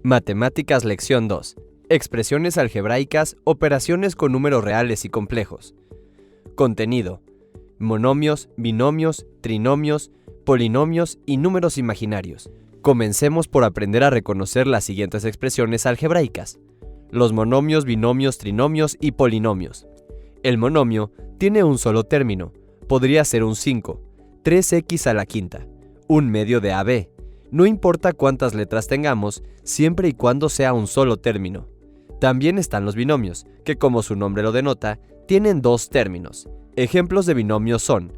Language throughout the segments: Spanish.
Matemáticas Lección 2. Expresiones algebraicas, operaciones con números reales y complejos. Contenido: monomios, binomios, trinomios, polinomios y números imaginarios. Comencemos por aprender a reconocer las siguientes expresiones algebraicas: los monomios, binomios, trinomios y polinomios. El monomio tiene un solo término, podría ser un 5, 3x a la quinta, un medio de AB. No importa cuántas letras tengamos, siempre y cuando sea un solo término. También están los binomios, que como su nombre lo denota, tienen dos términos. Ejemplos de binomios son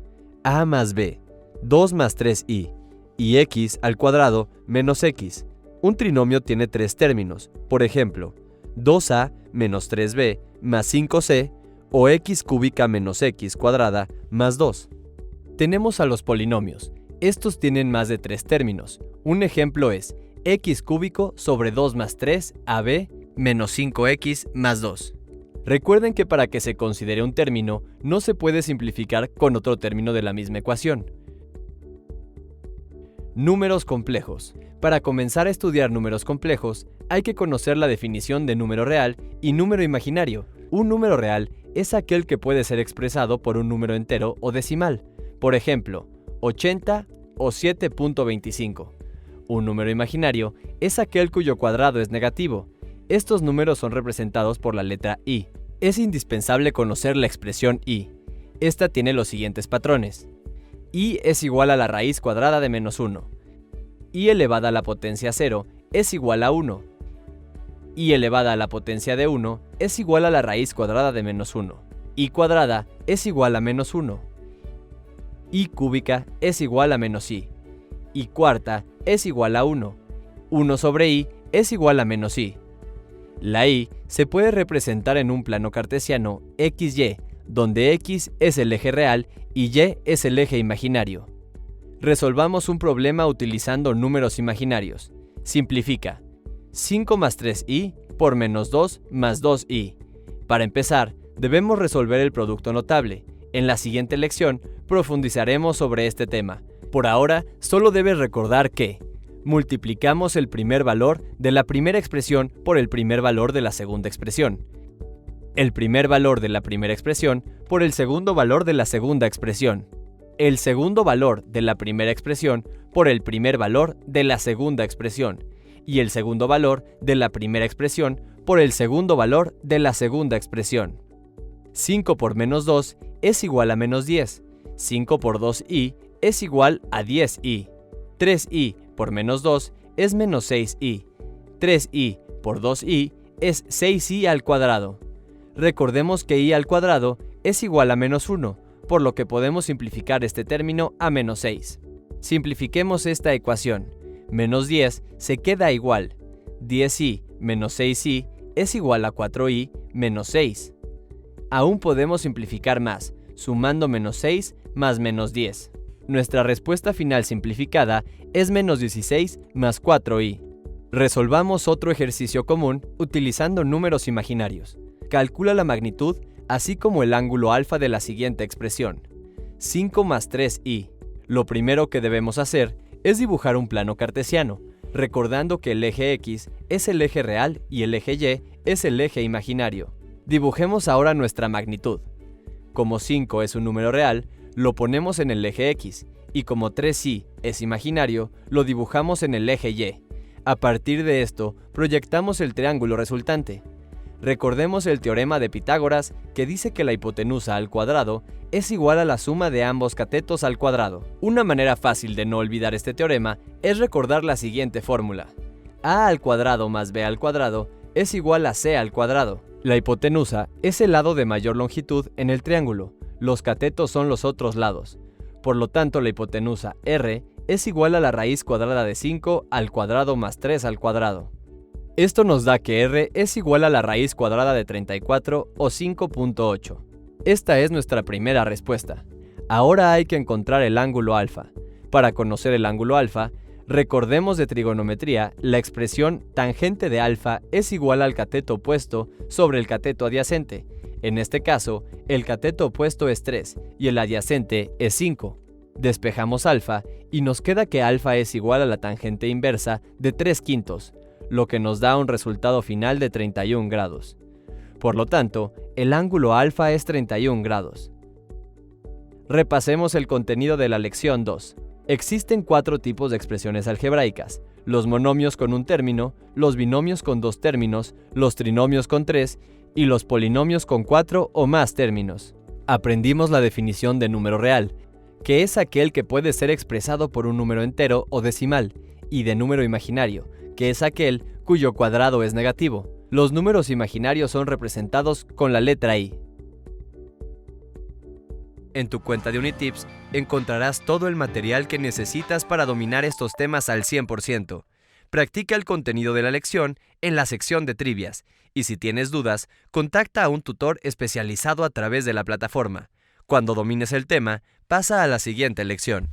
a más b, 2 más 3i, y x al cuadrado menos x. Un trinomio tiene tres términos, por ejemplo, 2a menos 3b más 5c, o x cúbica menos x cuadrada más 2. Tenemos a los polinomios. Estos tienen más de tres términos. Un ejemplo es x cúbico sobre 2 más 3 ab menos 5x más 2. Recuerden que para que se considere un término, no se puede simplificar con otro término de la misma ecuación. Números complejos. Para comenzar a estudiar números complejos, hay que conocer la definición de número real y número imaginario. Un número real es aquel que puede ser expresado por un número entero o decimal. Por ejemplo, 80 o 7.25. Un número imaginario es aquel cuyo cuadrado es negativo. Estos números son representados por la letra i. Es indispensable conocer la expresión i. Esta tiene los siguientes patrones. I es igual a la raíz cuadrada de menos 1. I elevada a la potencia 0 es igual a 1. I elevada a la potencia de 1 es igual a la raíz cuadrada de menos 1. I cuadrada es igual a menos 1. I cúbica es igual a menos i. I cuarta es igual a 1. 1 sobre i es igual a menos i. La i se puede representar en un plano cartesiano XY, donde x es el eje real y y es el eje imaginario. Resolvamos un problema utilizando números imaginarios. Simplifica. 5 más 3i por menos 2 más 2i. Para empezar, debemos resolver el producto notable. En la siguiente lección profundizaremos sobre este tema. Por ahora, solo debes recordar que multiplicamos el primer valor de la primera expresión por el primer valor de la segunda expresión. El primer valor de la primera expresión por el segundo valor de la segunda expresión. El segundo valor de la primera expresión por el primer valor de la segunda expresión. Y el segundo valor de la primera expresión por el segundo valor de la segunda expresión. 5 por menos 2 es igual a menos 10. 5 por 2i es igual a 10i. 3i por menos 2 es menos 6i. 3i por 2i es 6i al cuadrado. Recordemos que i al cuadrado es igual a menos 1, por lo que podemos simplificar este término a menos 6. Simplifiquemos esta ecuación. Menos 10 se queda igual. 10i menos 6i es igual a 4i menos 6. Aún podemos simplificar más, sumando menos 6 más menos 10. Nuestra respuesta final simplificada es menos 16 más 4i. Resolvamos otro ejercicio común utilizando números imaginarios. Calcula la magnitud, así como el ángulo alfa de la siguiente expresión. 5 más 3i. Lo primero que debemos hacer es dibujar un plano cartesiano, recordando que el eje x es el eje real y el eje y es el eje imaginario. Dibujemos ahora nuestra magnitud. Como 5 es un número real, lo ponemos en el eje x, y como 3i es imaginario, lo dibujamos en el eje y. A partir de esto, proyectamos el triángulo resultante. Recordemos el teorema de Pitágoras, que dice que la hipotenusa al cuadrado es igual a la suma de ambos catetos al cuadrado. Una manera fácil de no olvidar este teorema es recordar la siguiente fórmula. A al cuadrado más b al cuadrado es igual a c al cuadrado. La hipotenusa es el lado de mayor longitud en el triángulo. Los catetos son los otros lados. Por lo tanto, la hipotenusa r es igual a la raíz cuadrada de 5 al cuadrado más 3 al cuadrado. Esto nos da que r es igual a la raíz cuadrada de 34 o 5.8. Esta es nuestra primera respuesta. Ahora hay que encontrar el ángulo alfa. Para conocer el ángulo alfa, recordemos de trigonometría la expresión tangente de alfa es igual al cateto opuesto sobre el cateto adyacente. En este caso, el cateto opuesto es 3 y el adyacente es 5. Despejamos alfa y nos queda que alfa es igual a la tangente inversa de 3/5, lo que nos da un resultado final de 31 grados. Por lo tanto, el ángulo alfa es 31 grados. Repasemos el contenido de la lección 2. Existen 4 tipos de expresiones algebraicas: los monomios con un término, los binomios con 2 términos, los trinomios con 3 y los polinomios con 4 o más términos. Aprendimos la definición de número real, que es aquel que puede ser expresado por un número entero o decimal, y de número imaginario, que es aquel cuyo cuadrado es negativo. Los números imaginarios son representados con la letra I. En tu cuenta de Unitips encontrarás todo el material que necesitas para dominar estos temas al 100%. Practica el contenido de la lección en la sección de trivias y si tienes dudas, contacta a un tutor especializado a través de la plataforma. Cuando domines el tema, pasa a la siguiente lección.